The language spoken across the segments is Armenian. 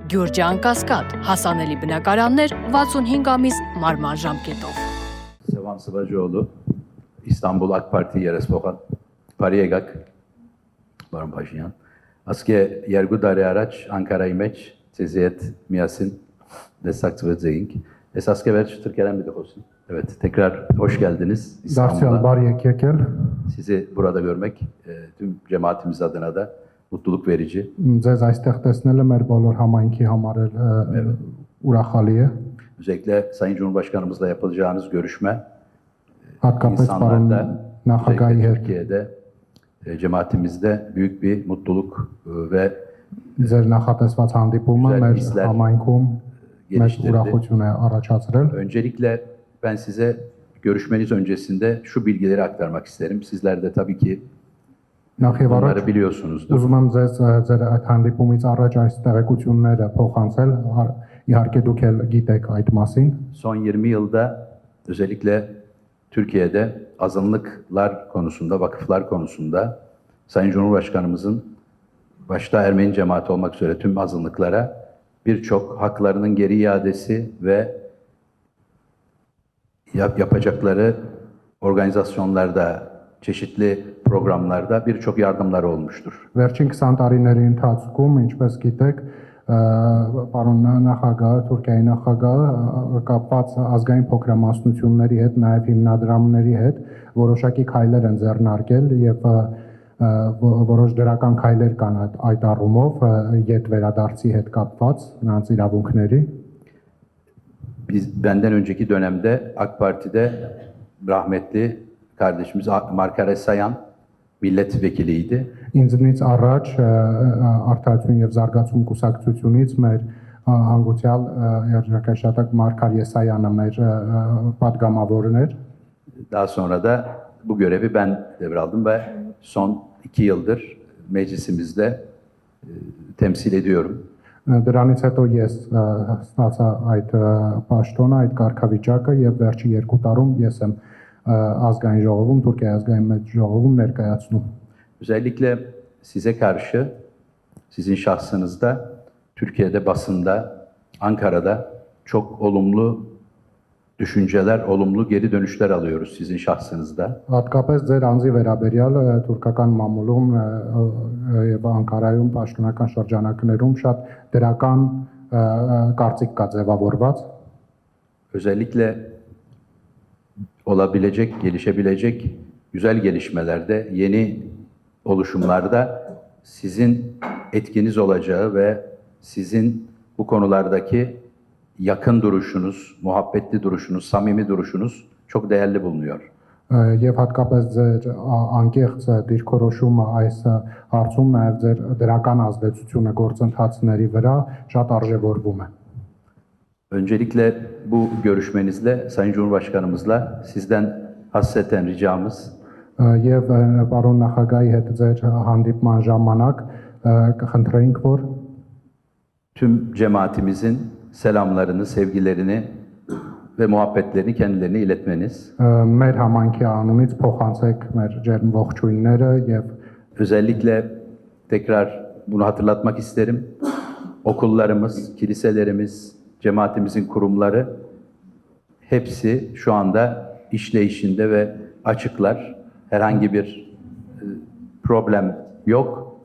Գյուրջան Կասկադ, հասանելի բնակարաններ 65 ամիս մարման ժամկետով։ Sevan Sıvacıoğlu, İstanbul AK Parti Yerespoğan, Pariyegak, Baron Paşinyan, Aske Yergu Dari Araç, Ankara İmeç, Ceziyet Miyasin, Destak ve Zeyink. Esaske Verç Türkiye'den bir de olsun. Evet, tekrar hoş geldiniz İstanbul'a. Sizi burada görmek tüm cemaatimiz adına da mutluluk verici. Özellikle Sayın Cumhurbaşkanımızla yapılacağınız görüşme insanlarda, özellikle Türkiye'de, cemaatimizde büyük bir mutluluk ve güzel hisler geliştirdi. Öncelikle ben size görüşmeniz öncesinde şu bilgileri aktarmak isterim. Sizler de tabii ki bunları biliyorsunuzdur. Son 20 yılda özellikle Türkiye'de azınlıklar konusunda, vakıflar konusunda Sayın Cumhurbaşkanımızın başta Ermeni cemaati olmak üzere tüm azınlıklara birçok haklarının geri iadesi ve yapacakları organizasyonlarda, çeşitli programlarda birçok yardımlar olmuştur. Վերջին 20 տարիների ընթացքում, ինչպես գիտեք, պարոն նախագահը, Թուրքիայի նախագահը կապված ազգային փոքրամասնությունների հետ, նաև հիմնադրամների հետ որոշակի քայլեր են ձեռնարկել եւ որոշ դրական քայլեր կան այդ առումով յետ վերադարձի հետ կապված նրանց իրավունքների. Benden önceki dönemde AK Parti'de rahmetli kardeşimiz Markar Esayan milletvekiliydi. Ինձնից առաջ Արդարություն եւ զարգացում կուսակցությունից մեր հանգուցյալ երաժշտակ Մարկար Եսայանը մեր պատգամավորն էր. Daha sonra da bu görevi ben devraldım ve son 2 yıldır meclisimizde temsil ediyorum. Դրանից հետո ես ստացա այդ պաշտոնը, այդ կարգավիճակը եւ վերջի 2 տարում ես եմ ազգային ժողովում, Թուրքիայի ազգային ժողովում ներկայացնում. Özellikle size karşı, sizin şahsınızda, Türkiye'de basında, Ankara'da çok olumlu düşünceler, olumlu geri dönüşler alıyoruz sizin şahsınızda. Հատկապես ձեր անձի վերաբերյալ թուրքական մամուլում եւ Անկարայում պաշտոնական շրջանակներում շատ դրական կարծիք կա ձևավորված. Özellikle olabilecek, gelişebilecek güzel gelişmelerde, yeni oluşumlarda sizin etkiniz olacağı ve sizin bu konulardaki yakın duruşunuz, muhabbetli duruşunuz, samimi duruşunuz çok değerli bulunuyor. Եվ հատկապես ձեր անկեղծ դիրքորոշումը այս հարցում նաև ձեր դրական ազդեցությունը գործընթացների վրա շատ արժևորվում է. Öncelikle bu görüşmenizle Sayın Cumhurbaşkanımızla sizden hasreten ricamız Եվ պարոն նախագահի հետ ձեր հանդիպման ժամանակ կխնդրեինք, որ tüm cemaatimizin selamlarını, sevgilerini ve muhabbetlerini kendilerine iletmeniz. Մեր համայնքի անունից փոխանցեք մեր ջերմ ողջույնները եւ özellikle tekrar bunu hatırlatmak isterim. Okullarımız, kiliselerimiz, cemaatimizin kurumları hepsi şu anda işleyişinde ve açıklar. Herhangi bir problem yok.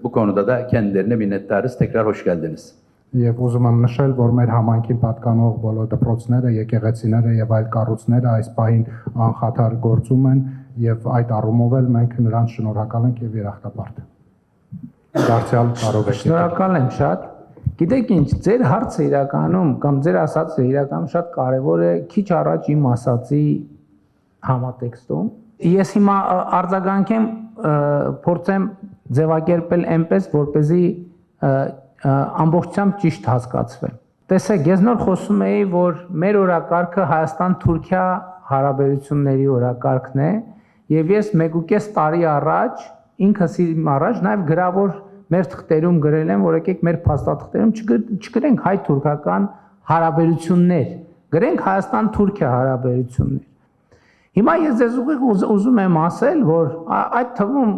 Bu konuda da kendilerine minnettarız. Tekrar hoş geldiniz. Եվ ուզում եմ նշել, որ մեր համայնքին պատկանող բոլոր դպրոցները, եկեղեցիները եւ այլ կառույցները այս պահին անխաթար գործում են եւ այդ առումով էլ մենք նրանց շնորհակալ ենք եւ երախտապարտ։ Դարձյալ կարող եք։ Շնորհակալ եմ շատ։ Գիտեք ինչ, ձեր հարցը իրականում կամ ձեր ասածը իրականում շատ կարեւոր է, քիչ առաջ իմ ասածի համատեքստում։ Ես հիմա արձագանքեմ, փորձեմ ձևակերպել այնպես, որպեսզի ամբողջությամբ ճիշտ հասկացվի։ Տեսեք, ես նոր խոսում էի, որ մեր օրակարգը Հայաստան-Թուրքիա հարաբերությունների օրակարգն է, եւ ես 1.5 տարի առաջ ինքս իմ առաջ նաեւ գրավոր մեր թղթերում գրել եմ, որ եկեք մեր փաստաթղթերում չգրենք հայ-թուրքական հարաբերություններ, գրենք Հայաստան-Թուրքիա հարաբերություններ։ Հիմա ես ձեզ ուղիղ ուզում եմ ասել, որ այդ թվում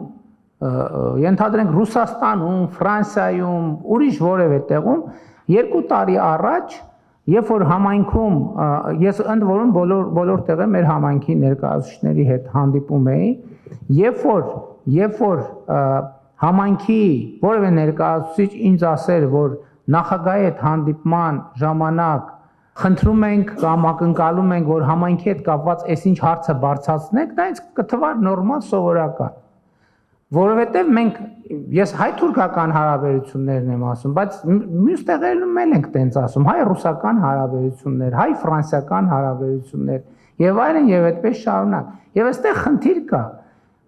ենթադրենք Ռուսաստանում, Ֆրանսիայում, ուրիշ որևէ տեղում 2 տարի առաջ, երբ որ համայնքում ես ընդ որում բոլոր տեղեր մեր համայնքի ներկայացուցիչների հետ հանդիպում էի, երբ որ համայնքի որևէ ներկայացուցիչ ինձ ասեր, որ նախագահի հետ հանդիպման ժամանակ խնդրում ենք կամ ակնկալում ենք, որ համայնքի հետ կապված այսինչ հարցը բարձրացնեք, դա ինձ կթվար նորմալ սովորական։ Որովհետև ես հայ-թուրքական հարաբերություններն եմ ասում, բայց մյուս տեղերում էլ ենք տենց ասում, հայ-ռուսական հարաբերություններ, հայ-ֆրանսիական հարաբերություններ եւ այլն եւ այդպես շարունակ։ Եվ այստեղ խնդիր կա։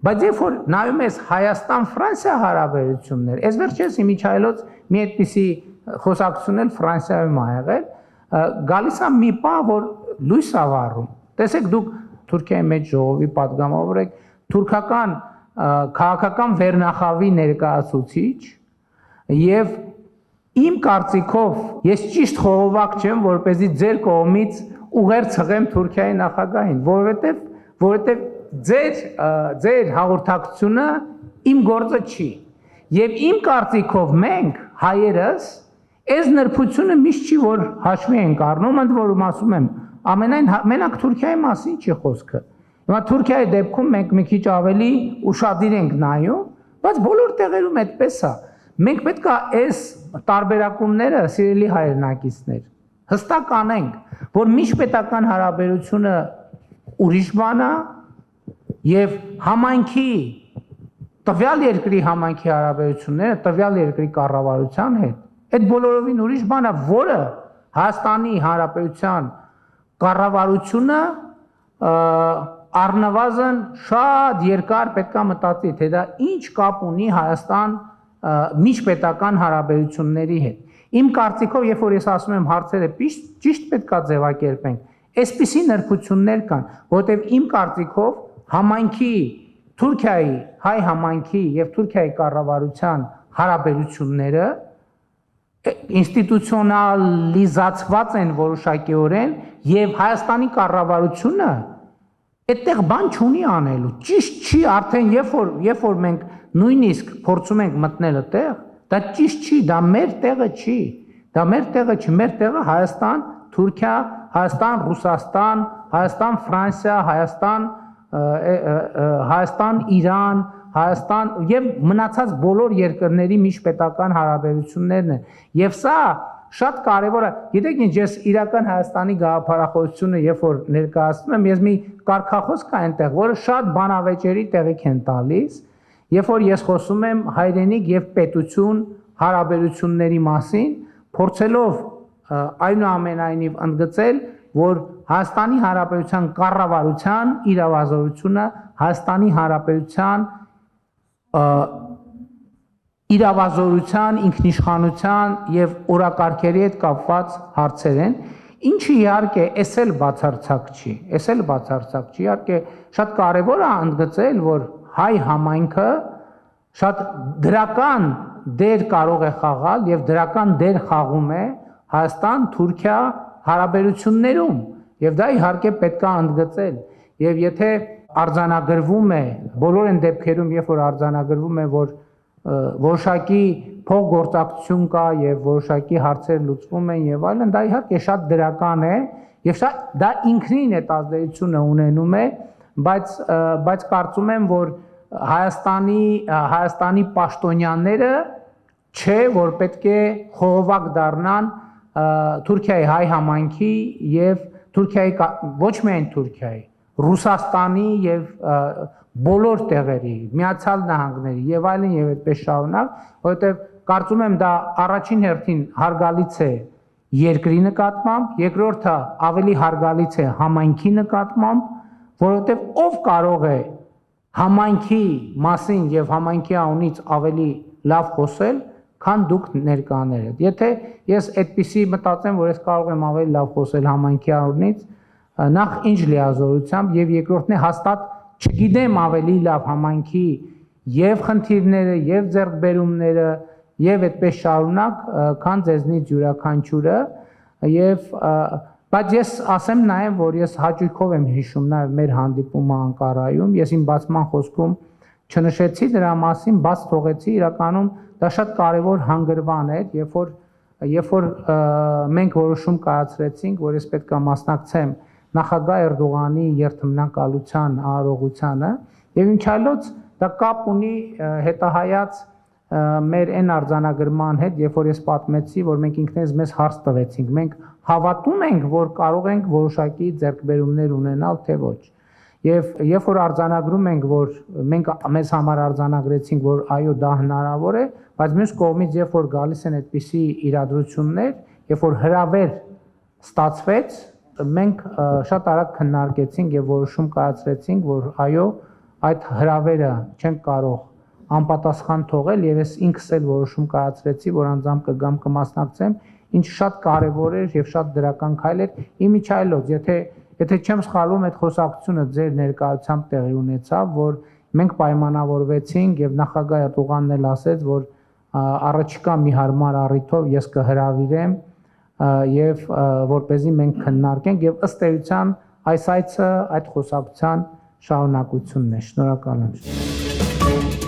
Բայց երբ որ նայում ես Հայաստան-Ֆրանսիա հարաբերություններ, այս վերջերս իմիջայլոց մի այդպիսի խոսակցություն էլ Ֆրանսիայում ա եղել, գալիս է մի բան, որ լույս ա վառում։ Տեսեք, դուք Թուրքիայի մեջ ժողովի պատգամավոր եք, թուրքական քաղաքական վերնախավի ներկայացուցիչ եւ իմ կարծիքով ես ճիշտ խողովակ չեմ, որպեսզի ձեր կողմից ուղեր ցղեմ Թուրքիայի նախագահին, որովհետեւ ձեր հաղորդակցությունը իմ գործը չի։ Եվ իմ կարծիքով մենք հայերս այս նրբությունը միշտ չի որ հաշվի ենք առնում, ընդ որում ասում եմ, մենակ Թուրքիայի մասին չի խոսքը։ Հիմա Թուրքիայի դեպքում մենք մի քիչ ավելի ուշադիր ենք նայում, բայց բոլոր տեղերում այդպես է։ Մենք պետք է այս տարբերակումները, սիրելի հայրենակիցներ, հստակ անենք, որ միջպետական հարաբերությունը ուրիշ բան է եւ համայնքի տվյալ երկրի համայնքի հարաբերությունները տվյալ երկրի կառավարության հետ այդ բոլորովին ուրիշ բան է, որը Հայաստանի Հանրապետության կառավարությունը առնվազն շատ երկար պետքա մտածի, թե դա ինչ կապ ունի Հայաստան միջպետական հարաբերությունների հետ։ Իմ կարծիքով, երբ որ ես ասում եմ հարցերը ճիշտ պետքա ձևակերպենք, այսպիսի նրբություններ կան, որտեղ իմ կարծիքով համայնքի Թուրքիայի, հայ համայնքի եւ Թուրքիայի կառավարության հարաբերությունները ինստիտուցիոնալիզացված են որոշակիորեն եւ Հայաստանի կառավարությունը այդտեղ բան չունի անելու։ Ճիշտ չի, արդեն երբ որ մենք նույնիսկ փորձում ենք մտնել այդտեղ, դա ճիշտ չի, դա մեր տեղը չի։ Դա մեր տեղը չի, մեր տեղը Հայաստան, Թուրքիա, Հայաստան, Ռուսաստան, Հայաստան, Ֆրանսիա, Հայաստան, Իրան, Հայաստան եւ մնացած բոլոր երկրների միջպետական հարաբերություններն են։ Եվ սա շատ կարևոր է։ Գիտեք ինչ, ես իրական Հայաստանի գաղափարախոսությունը երբ որ ներկայացնում եմ, ես մի կարգախոս կա այնտեղ, որը շատ բանավեճերի տեղիք են տալիս, երբ որ ես խոսում եմ հայրենիք եւ պետություն հարաբերությունների մասին, փորձելով այնուամենայնիվ ընդգծել, որ Հայաստանի Հանրապետության կառավարության իրավազորությունը Հայաստանի Հանրապետության իրավազորության, ինքնիշխանության եւ օրակարգերի հետ կապված հարցեր են, ինչը իհարկե էս էլ բացարձակ չի, իհարկե շատ կարեւոր է ընդգծել, որ հայ համայնքը շատ դրական դեր կարող է խաղալ եւ դրական դեր խաղում է Հայաստան-Թուրքիա հարաբերություններում եւ դա իհարկե պետք է ընդգծել եւ եթե արձանագրվում է բոլոր այն դեպքերում, երբ որ արձանագրվում է, որ որոշակի փոխգործակցություն կա եւ որոշակի հարցեր լուծվում են եւ այլն, դա իհարկե շատ դրական է եւ դա ինքնին այդ ազդեցությունը ունենում է, բայց կարծում եմ, որ Հայաստանի պաշտոնյաները չէ, որ պետք է խողովակ դառնան Թուրքիայի հայ համայնքի եւ Թուրքիայի ոչ միայն Թուրքիայի, Ռուսաստանի եւ բոլոր տեղերի, Միացյալ Նահանգների եւ այլն եւ այդպես շարունակ, որովհետեւ կարծում եմ դա առաջին հերթին հարգալից է երկրի նկատմամբ, երկրորդը ավելի հարգալից է համայնքի նկատմամբ, որովհետեւ ով կարող է համայնքի մասին եւ համայնքի անունից ավելի լավ խոսել, քան դուք ներկաներդ։ Եթե ես այդպիսի մտածեմ, որ ես կարող եմ ավելի լավ խոսել համայնքի անունից, նախ ինչ լիազորությամբ եւ երկրորդն է հաստատ չգիտեմ ավելի լավ համայնքի եւ խնդիրները եւ ձեռքբերումները եւ այդպես շարունակ, քան ձեզնից յուրաքանչյուրը եւ բայց ես ասեմ նաեւ, որ ես հաճույքով եմ հիշում նաեւ մեր հանդիպումը Անկարայում, ես իմ բացման խոսքում չնշեցի դրա մասին, բաց թողեցի, իրականում դա շատ կարևոր հանգրվան էր, երբ որ մենք որոշում կայացրեցինք, որ ես պետք է մասնակցեմ նախագահ Էրդողանի երթմնակալության արարողությանը, եւ ինչ այլոց դա կապ ունի հետահայաց մեր այն արձանագրման հետ, երբ որ ես պատմեցի, որ մենք ինքներս մեզ հարց տվեցինք, մենք հավատում ենք, որ կարող ենք որոշակի ձեռքբերումներ ունենալ, թե ոչ։ Եվ երբ որ արձանագրում ենք, որ մենք մեզ համար արձանագրեցինք, որ այո, դա հնարավոր է, բայց մյուս կողմից երբ որ գալիս են այդպիսի իրադրություններ, երբ որ հրավեր ստացվեց, մենք շատ արագ քննարկեցինք եւ որոշում կայացրեցինք, որ այո, այդ հրավերը չենք կարող անպատասխան թողել եւ ես ինքս էլ որոշում կայացրեցի, որ անձամբ կգամ կմասնակցեմ, ինչը շատ կարեւոր էր եւ շատ դրական քայլ էր։ Իմիջայլոց, եթե չեմ սխալվում, այդ խոսակցությունը ձեր ներկայությամբ տեղի ունեցավ, որ մենք պայմանավորվեցինք եւ նախագահ Էրդողանն էլ ասեց, որ առաջիկա մի հարմար առիթով ես կհրավիրեմ եւ որպեսզի մենք քննարկենք եւ ըստ էության այս այցը այդ խոսակցության շարունակությունն է։ Շնորհակալ եմ։